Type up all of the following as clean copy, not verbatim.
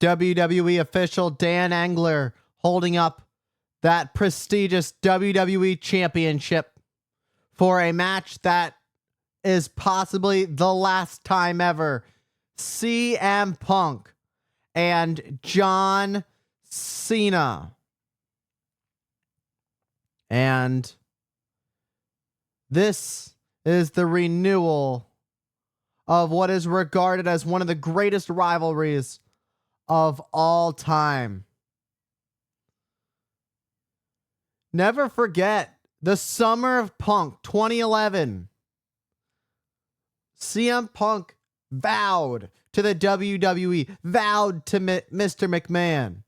WWE official Dan Engler holding up that prestigious WWE Championship for a match that is possibly the last time ever. CM Punk and John Cena. And this is the renewal of what is regarded as one of the greatest rivalries of all time. Never forget the summer of Punk 2011. CM Punk vowed to the WWE, vowed to Mr. McMahon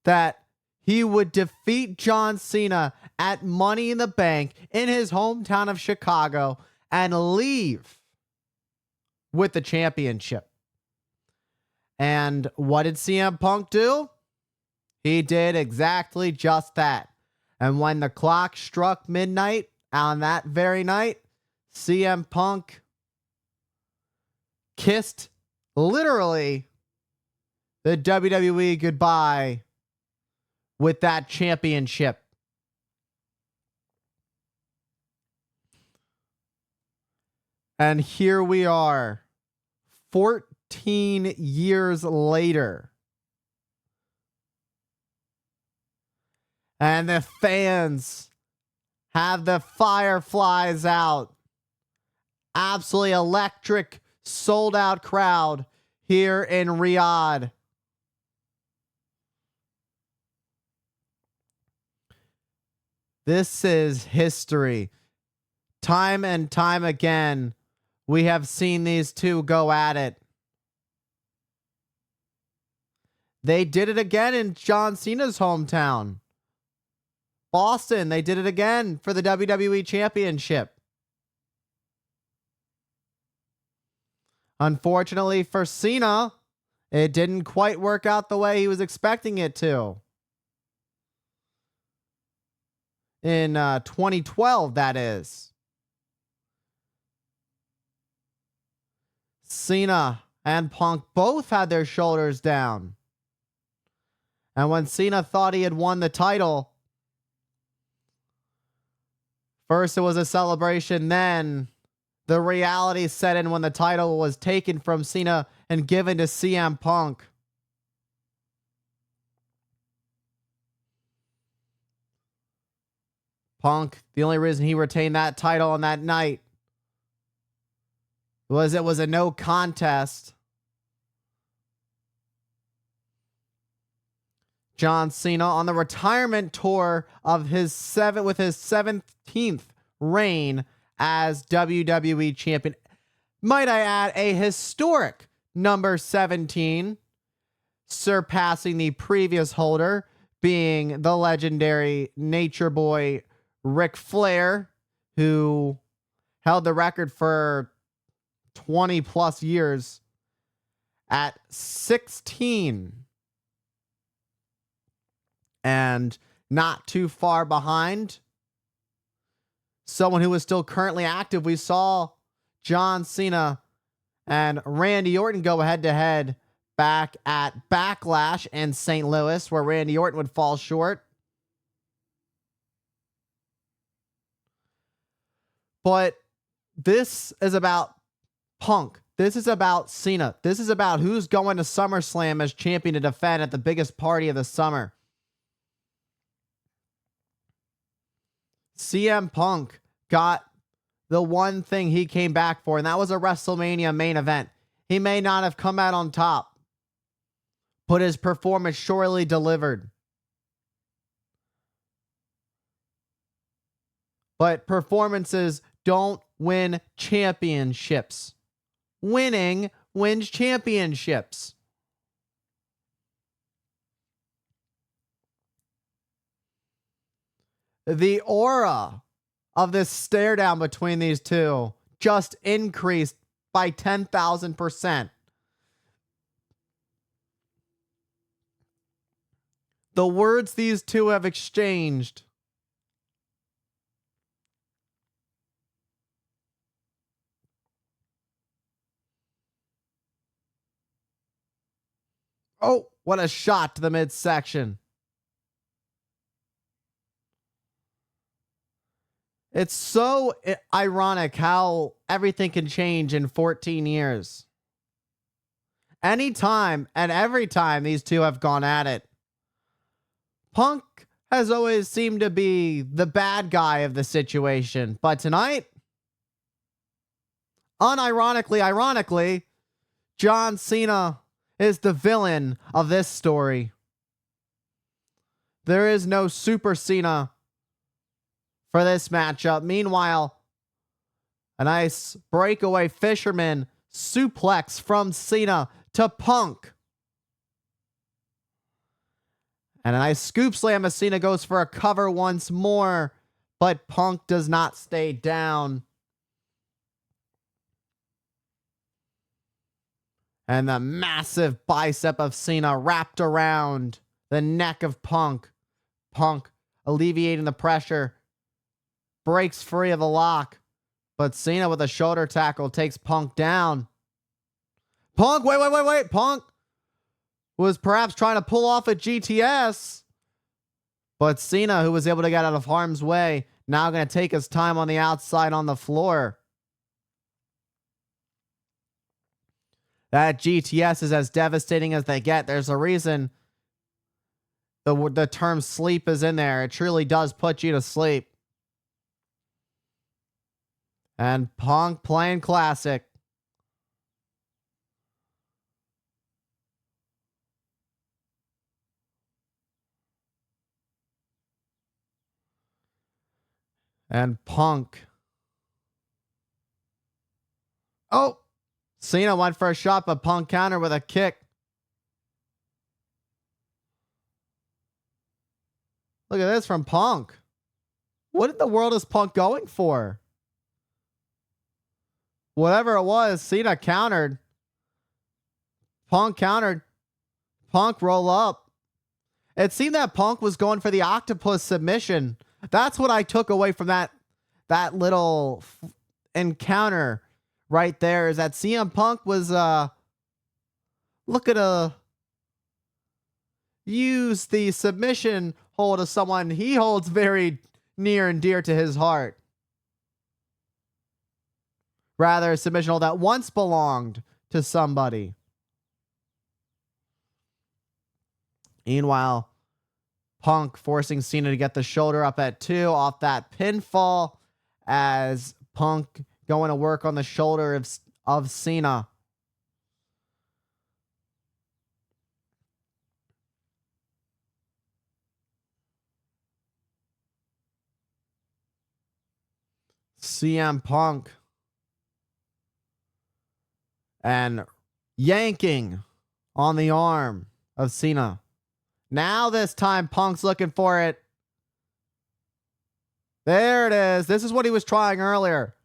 that he would defeat John Cena at Money in the Bank in his hometown of Chicago and leave with the championship. And what did CM Punk do? He did exactly just that. And when the clock struck midnight on that very night, CM Punk kissed literally the WWE goodbye with that championship. And here we are, 14 years later. And the fans have the fireflies out. Absolutely electric, sold out crowd here in Riyadh. This is history. Time and time again, we have seen these two go at it. They did it again in John Cena's hometown, Boston. They did it again for the WWE Championship. Unfortunately for Cena, it didn't quite work out the way he was expecting it to. In 2012, that is. Cena and Punk both had their shoulders down. And when Cena thought he had won the title, first it was a celebration, then the reality set in when the title was taken from Cena and given to CM Punk. Punk, the only reason he retained that title on that night was it was a no contest. John Cena on the retirement tour of his 17th reign as WWE champion. Might I add, a historic number 17, surpassing the previous holder, being the legendary Nature Boy Ric Flair, who held the record for 20 plus years at 16. And not too far behind, someone who is still currently active. We saw John Cena and Randy Orton go head to head back at Backlash in St. Louis, where Randy Orton would fall short. But this is about Punk. This is about Cena. This is about who's going to SummerSlam as champion to defend at the biggest party of the summer. CM Punk got the one thing he came back for, and that was a WrestleMania main event. He may not have come out on top, but his performance surely delivered. But performances don't win championships. Winning wins championships. The aura of this stare down between these two just increased by 10,000%. The words these two have exchanged Oh, what a shot to the midsection. It's so ironic how everything can change in 14 years. Anytime and every time these two have gone at it, Punk has always seemed to be the bad guy of the situation. But tonight, ironically, John Cena is the villain of this story. There is no Super Cena for this matchup. Meanwhile, a nice breakaway fisherman suplex from Cena to Punk. And a nice scoop slam as Cena goes for a cover once more, but Punk does not stay down. And the massive bicep of Cena wrapped around the neck of Punk. Punk alleviating the pressure, breaks free of the lock, but Cena with a shoulder tackle takes Punk down. Punk, wait. Punk was perhaps trying to pull off a GTS, but Cena, who was able to get out of harm's way, now going to take his time on the outside on the floor. That GTS is as devastating as they get. There's a reason the term sleep is in there. It truly does put you to sleep. And Punk playing classic. And Punk. Oh! Cena went for a shot, but Punk countered with a kick. Look at this from Punk. What in the world is Punk going for? Whatever it was, Cena countered. Punk countered. Punk roll up. It seemed that Punk was going for the octopus submission. That's what I took away from that little encounter right there, is that CM Punk was looking to use the submission hold of someone he holds very near and dear to his heart. Rather, a submission hold that once belonged to somebody. Meanwhile, Punk forcing Cena to get the shoulder up at 2 off that pinfall, as Punk going to work on the shoulder of Cena. CM Punk and yanking on the arm of Cena. Now this time Punk's looking for it. There it is. This is what he was trying earlier.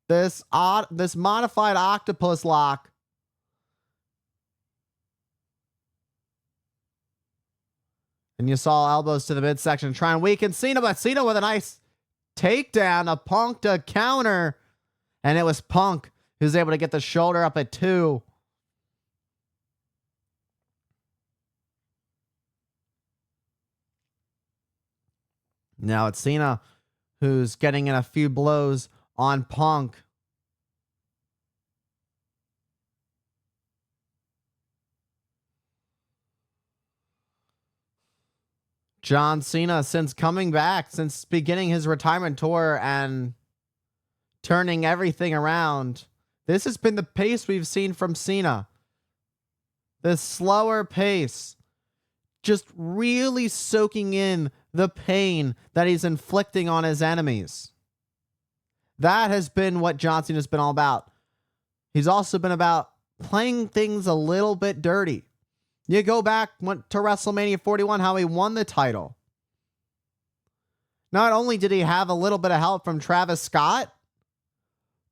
This modified octopus lock. And you saw elbows to the midsection trying to weaken Cena, but Cena with a nice takedown, a Punk to counter. And it was Punk who's able to get the shoulder up at 2. Now it's Cena who's getting in a few blows on Punk. John Cena, since coming back, since beginning his retirement tour and turning everything around, this has been the pace we've seen from Cena. This slower pace, just really soaking in the pain that he's inflicting on his enemies. That has been what John Cena has been all about. He's also been about playing things a little bit dirty. You go back to WrestleMania 41, how he won the title. Not only did he have a little bit of help from Travis Scott,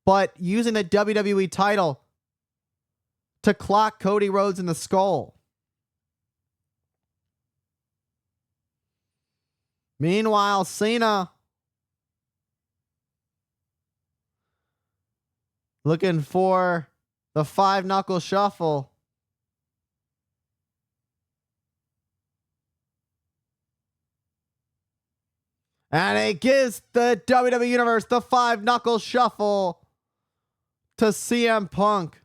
but using the WWE title to clock Cody Rhodes in the skull. Meanwhile, Cena looking for the 5-knuckle shuffle. And it gives the WWE Universe the 5-knuckle shuffle to CM Punk.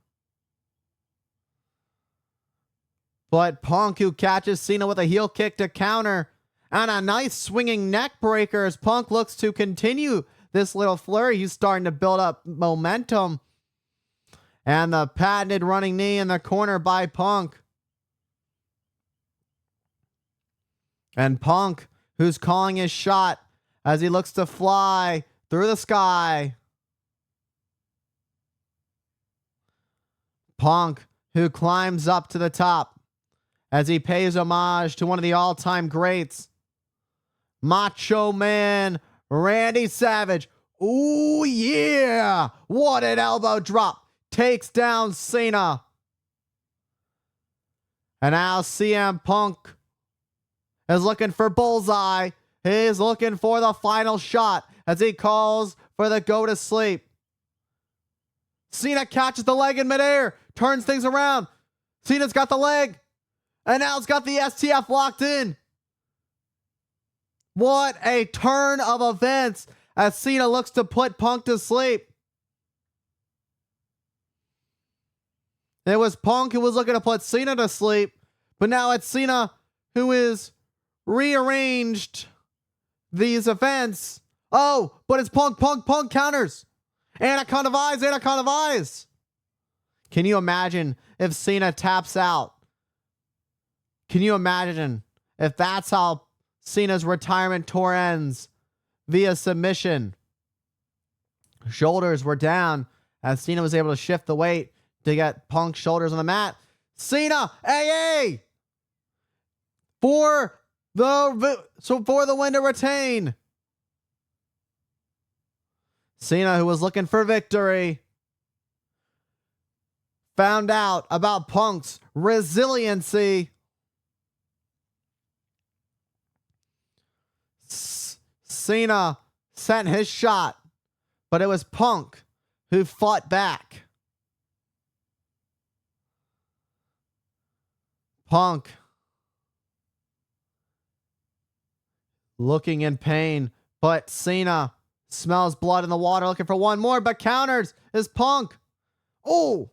But Punk, who catches Cena with a heel kick to counter, and a nice swinging neck breaker as Punk looks to continue this little flurry. He's starting to build up momentum. And the patented running knee in the corner by Punk. And Punk, who's calling his shot as he looks to fly through the sky. Punk, who climbs up to the top as he pays homage to one of the all-time greats, Macho Man Randy Savage. Ooh, yeah! What an elbow drop. Takes down Cena. And now CM Punk is looking for bullseye. He's looking for the final shot as he calls for the go to sleep. Cena catches the leg in midair, turns things around. Cena's got the leg, and now it's got the STF locked in. What a turn of events as Cena looks to put Punk to sleep. It was Punk who was looking to put Cena to sleep, but now it's Cena who is rearranged these events. Oh, but it's Punk counters. Anaconda of eyes. Can you imagine if Cena taps out? Can you imagine if that's how Cena's retirement tour ends? Via submission. Shoulders were down as Cena was able to shift the weight to get Punk's shoulders on the mat. Cena, AA! For the win to retain. Cena, who was looking for victory, found out about Punk's resiliency. Cena sent his shot, but it was Punk who fought back. Punk looking in pain, but Cena smells blood in the water, looking for one more, but counters is Punk. Oh!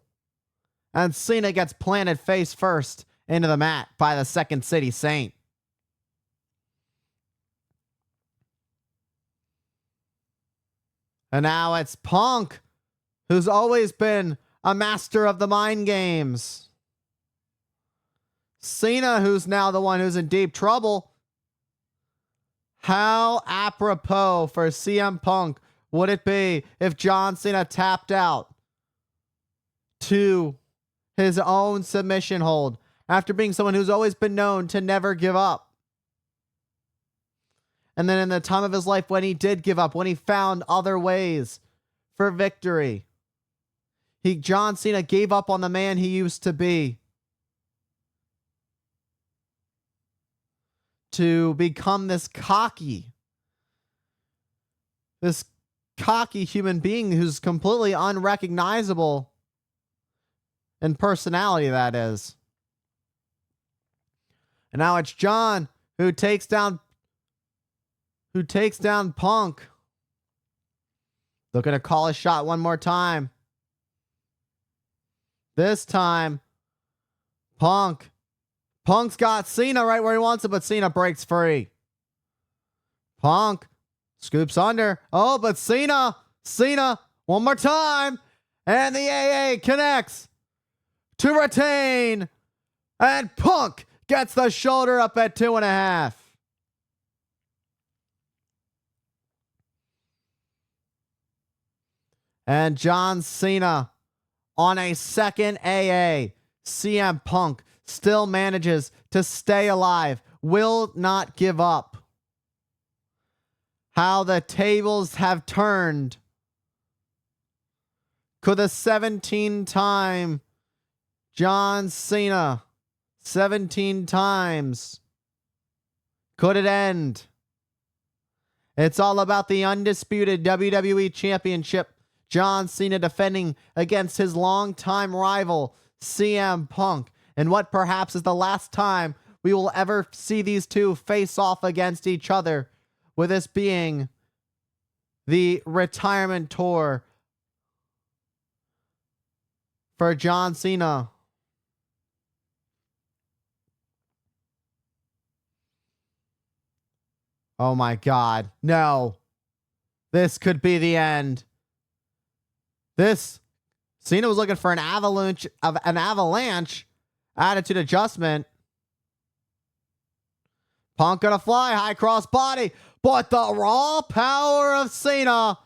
And Cena gets planted face first into the mat by the Second City Saint. And now it's Punk, who's always been a master of the mind games. Cena, who's now the one who's in deep trouble. How apropos for CM Punk would it be if John Cena tapped out to his own submission hold after being someone who's always been known to never give up? And then in the time of his life when he did give up, when he found other ways for victory, John Cena gave up on the man he used to be to become this cocky human being who's completely unrecognizable in personality, that is. And now it's John who takes down Punk. Looking to call a shot one more time. This time, Punk's got Cena right where he wants it, but Cena breaks free. Punk scoops under. Oh, but Cena, one more time. And the AA connects to retain. And Punk gets the shoulder up at 2.5. And John Cena on a second AA. CM Punk still manages to stay alive, will not give up. How the tables have turned. Could the 17-time John Cena, 17 times, could it end? It's all about the undisputed WWE Championship. John Cena defending against his longtime rival, CM Punk. And what perhaps is the last time we will ever see these two face off against each other. with this being the retirement tour for John Cena. Oh my God. No. This could be the end. Cena was looking for an avalanche attitude adjustment. Punk gonna fly, high cross body, but the raw power of Cena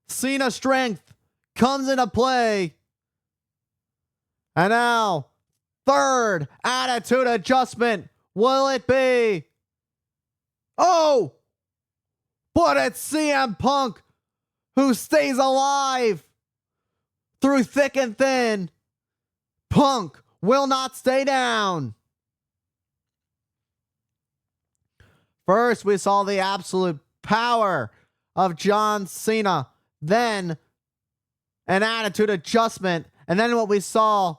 strength comes into play. And now, third attitude adjustment. Will it be? Oh! But it's CM Punk who stays alive through thick and thin. Punk will not stay down. First, we saw the absolute power of John Cena. Then, an attitude adjustment. And then what we saw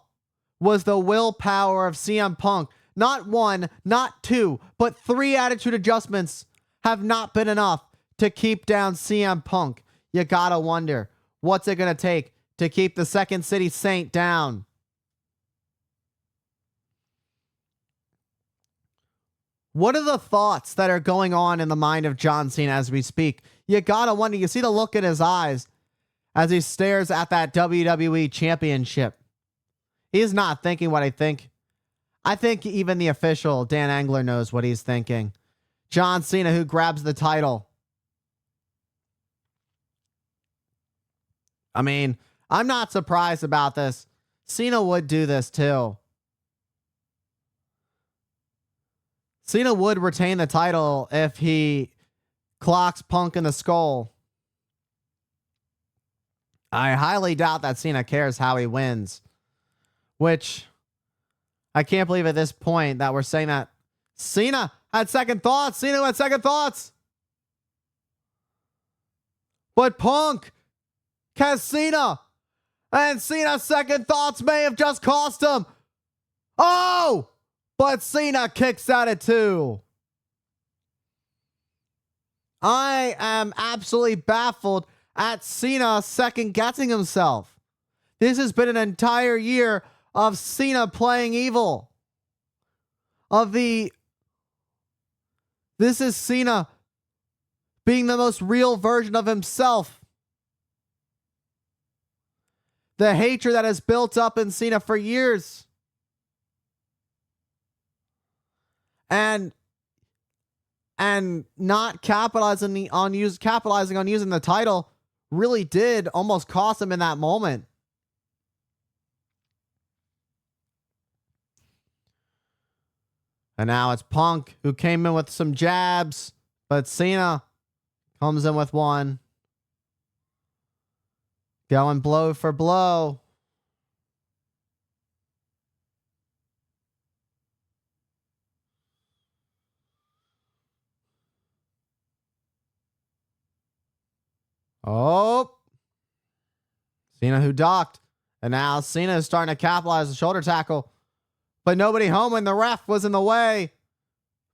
was the willpower of CM Punk. Not one, not two, but 3 attitude adjustments have not been enough to keep down CM Punk. You gotta wonder, what's it gonna take to keep the Second City Saint down? What are the thoughts that are going on in the mind of John Cena as we speak? You gotta wonder. You see the look in his eyes as he stares at that WWE Championship. He's not thinking what I think. I think even the official, Dan Engler, knows what he's thinking. John Cena, who grabs the title. I mean, I'm not surprised about this. Cena would do this too. Cena would retain the title if he clocks Punk in the skull. I highly doubt that Cena cares how he wins. Which, I can't believe at this point that we're saying that Cena had second thoughts. Cena had second thoughts. But Punk has Cena. And Cena's second thoughts may have just cost him. Oh! But Cena kicks at it too. I am absolutely baffled at Cena second guessing himself. This has been an entire year of Cena playing evil. This is Cena being the most real version of himself. The hatred that has built up in Cena for years. And not capitalizing on using the title really did almost cost him in that moment. And now it's Punk who came in with some jabs, but Cena comes in with one. Going blow for blow. Oh. Cena who docked. And now Cena is starting to capitalize the shoulder tackle. But nobody home and the ref was in the way.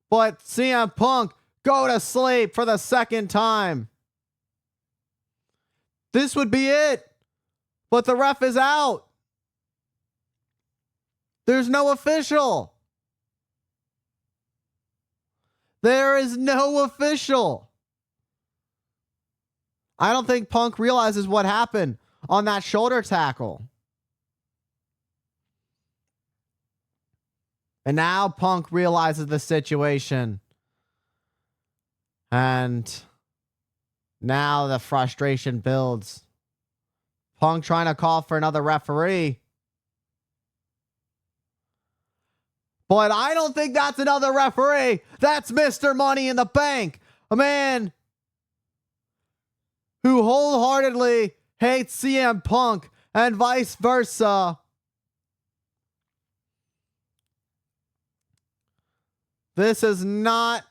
But CM Punk go to sleep for the second time. This would be it. But the ref is out. There's no official. There is no official. I don't think Punk realizes what happened on that shoulder tackle. And now Punk realizes the situation. And now the frustration builds. Punk trying to call for another referee. But I don't think that's another referee. That's Mr. Money in the Bank. A man who wholeheartedly hates CM Punk and vice versa. This is not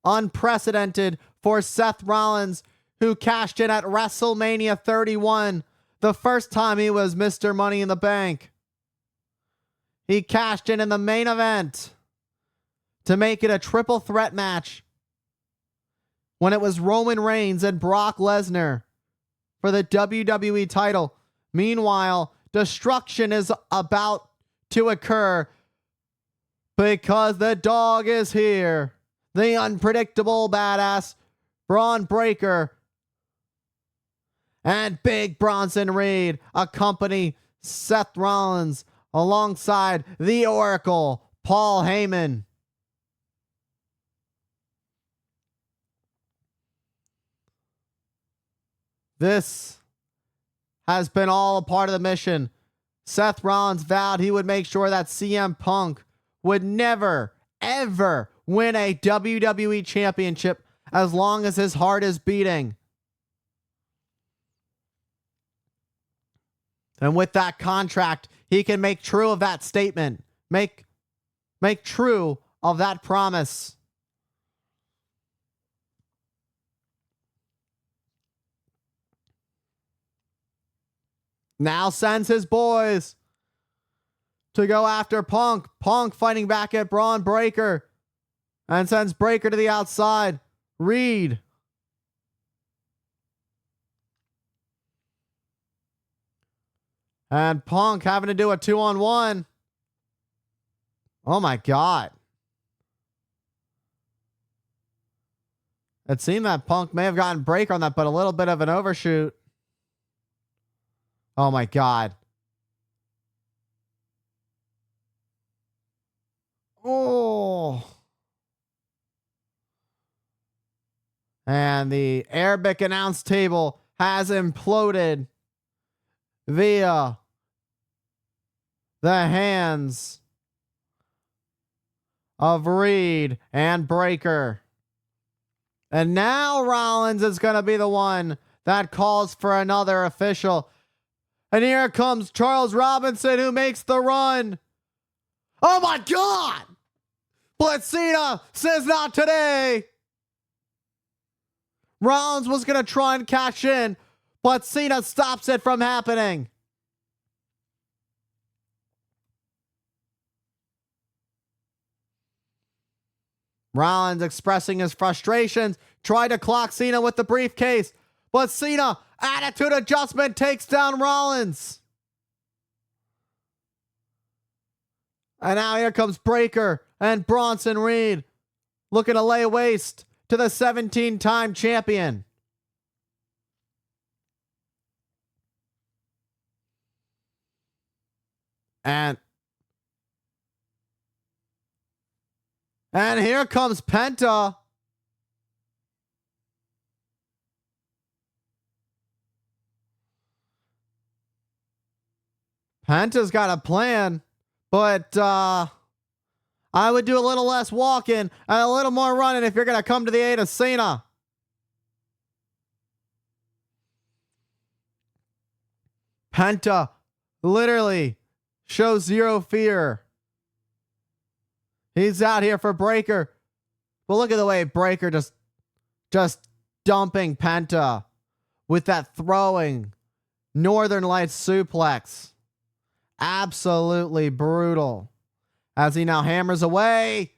unprecedented for Seth Rollins, who cashed in at WrestleMania 31, the first time he was Mr. Money in the Bank. He cashed in the main event to make it a triple threat match when it was Roman Reigns and Brock Lesnar for the WWE title. Meanwhile, destruction is about to occur because the dog is here. The unpredictable badass Braun Breaker and Big Bronson Reed accompany Seth Rollins alongside the Oracle, Paul Heyman. This has been all a part of the mission. Seth Rollins vowed he would make sure that CM Punk would never, ever win a WWE championship as long as his heart is beating. And with that contract, he can make true of that statement. Make true of that promise. Now sends his boys to go after Punk. Punk fighting back at Braun Breaker and sends Breaker to the outside. Reed. And Punk having to do a 2-on-1. Oh my God. It seemed that Punk may have gotten Breaker on that, but a little bit of an overshoot. Oh my God. Oh. And the Arabic announce table has imploded via the hands of Reed and Breaker. And now Rollins is going to be the one that calls for another official. And here comes Charles Robinson, who makes the run. Oh my God! But Cena says not today. Rollins was going to try and cash in, but Cena stops it from happening. Rollins expressing his frustrations, tried to clock Cena with the briefcase, but Cena, attitude adjustment, takes down Rollins. And now here comes Breaker and Bronson Reed looking to lay waste to the 17-time champion. And here comes Penta. Penta's got a plan, but I would do a little less walking and a little more running if you're going to come to the aid of Cena. Penta literally shows zero fear. He's out here for Breaker. But look at the way Breaker just dumping Penta with that throwing Northern Lights suplex. Absolutely brutal. As he now hammers away.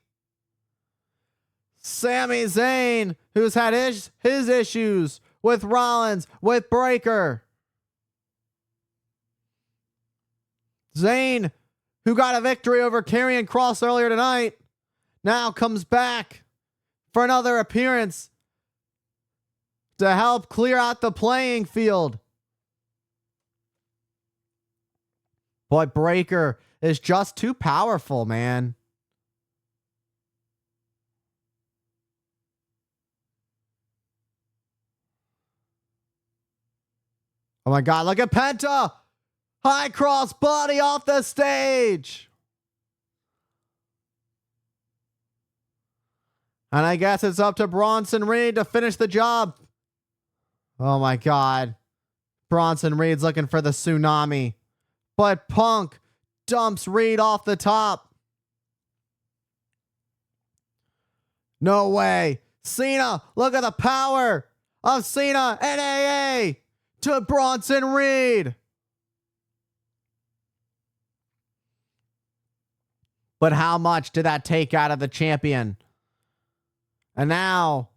Sami Zayn, who's had his issues with Rollins, with Breaker. Zayn, who got a victory over Karrion Kross earlier tonight, now comes back for another appearance to help clear out the playing field. Boy, Breaker is just too powerful, man. Oh my God, look at Penta! High cross body off the stage! And I guess it's up to Bronson Reed to finish the job. Oh my God. Bronson Reed's looking for the tsunami. But Punk dumps Reed off the top. No way. Cena, look at the power of Cena and AA to Bronson Reed. But how much did that take out of the champion? And now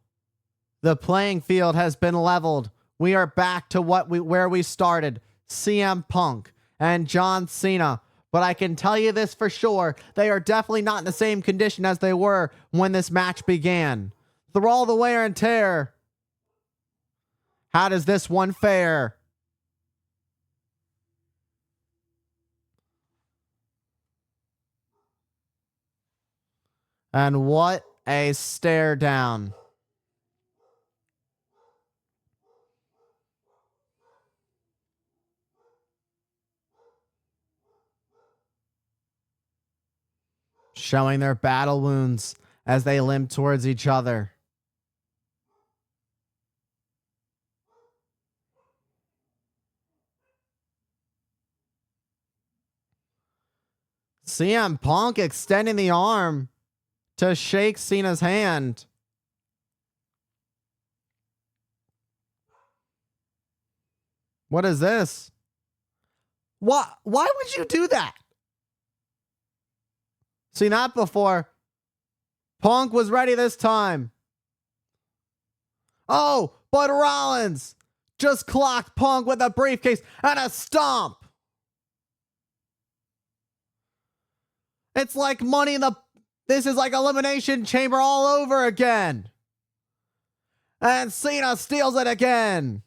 the playing field has been leveled. We are back to where we started. CM Punk and John Cena. But I can tell you this for sure. They are definitely not in the same condition as they were when this match began. Through all the wear and tear. How does this one fare? And what a stare down. Showing their battle wounds as they limp towards each other. CM Punk extending the arm to shake Cena's hand. What is this? Why would you do that? See, not before. Punk was ready this time. Oh, but Rollins just clocked Punk with a briefcase and a stomp. It's like this is like Elimination Chamber all over again. And Cena steals it again.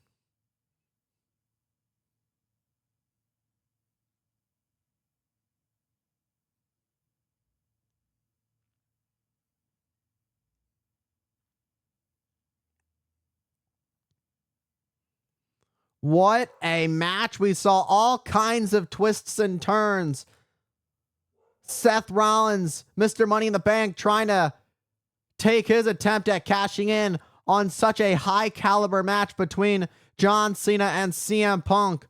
What a match. We saw all kinds of twists and turns. Seth Rollins, Mr. Money in the Bank, trying to take his attempt at cashing in on such a high caliber match between John Cena and CM Punk.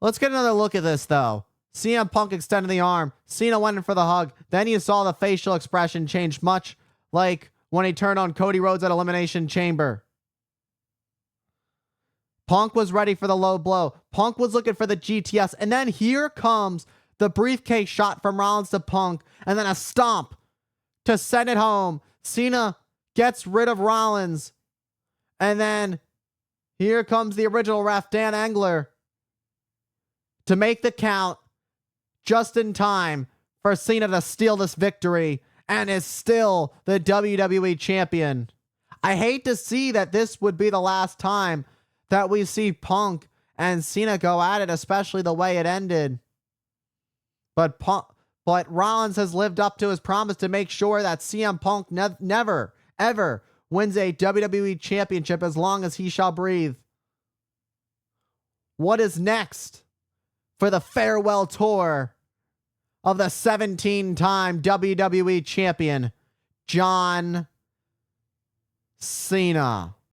Let's get another look at this, though. CM Punk extended the arm. Cena went in for the hug. Then you saw the facial expression change, much like when he turned on Cody Rhodes at Elimination Chamber. Punk was ready for the low blow. Punk was looking for the GTS. And then here comes the briefcase shot from Rollins to Punk. And then a stomp to send it home. Cena gets rid of Rollins. And then here comes the original ref, Dan Engler, to make the count just in time for Cena to steal this victory and is still the WWE champion. I hate to see that this would be the last time that we see Punk and Cena go at it, especially the way it ended. But Rollins has lived up to his promise to make sure that CM Punk never, ever wins a WWE championship as long as he shall breathe. What is next for the farewell tour of the 17-time WWE champion, John Cena?